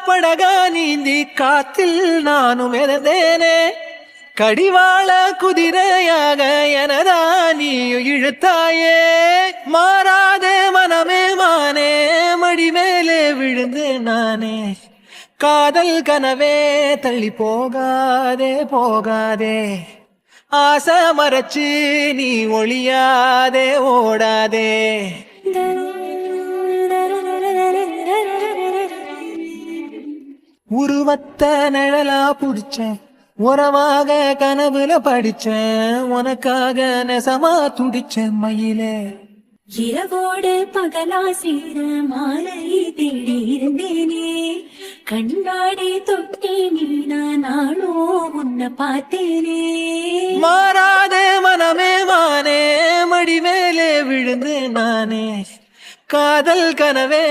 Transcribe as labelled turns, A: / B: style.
A: படகா நீந்தி காத்தில் நானும் மிதந்தேனே கடிவாள குதிரையாக எனதா நீ இழுத்தாயே மாறாத மனமே மானே மடி மேலே விழுந்து நானே காதல் கனவே தள்ளி போகாதே போகாதே ஆசை மறைச்சு நீ ஒளியாதே ஓடாதே உருவத்த நிழலா புடிச்சேன் உறவாக கனவுல படிச்சேன் உனக்காக நெசமா துடிச்சேன் மயிலே
B: இரவோடு பகலா சேர மாலை தேடி இருந்தேனே கண்ணாடி தொட்டே நீனா நானோ உன்னை பார்த்தேனே
A: மாறாத மனமே மானே மடி மேலே விழுந்து நானே காதல் கனவே